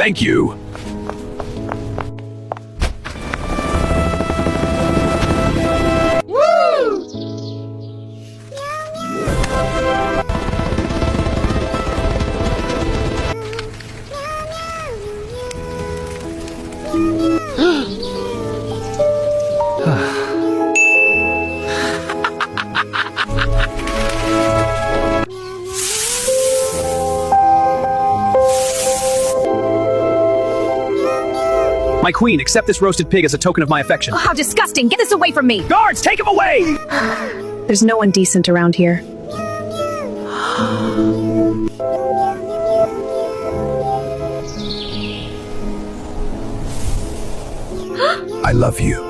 Thank you. My queen, accept this roasted pig as a token of my affection. Oh, how disgusting! Get this away from me! Guards, take him away! There's no one decent around here. I love you.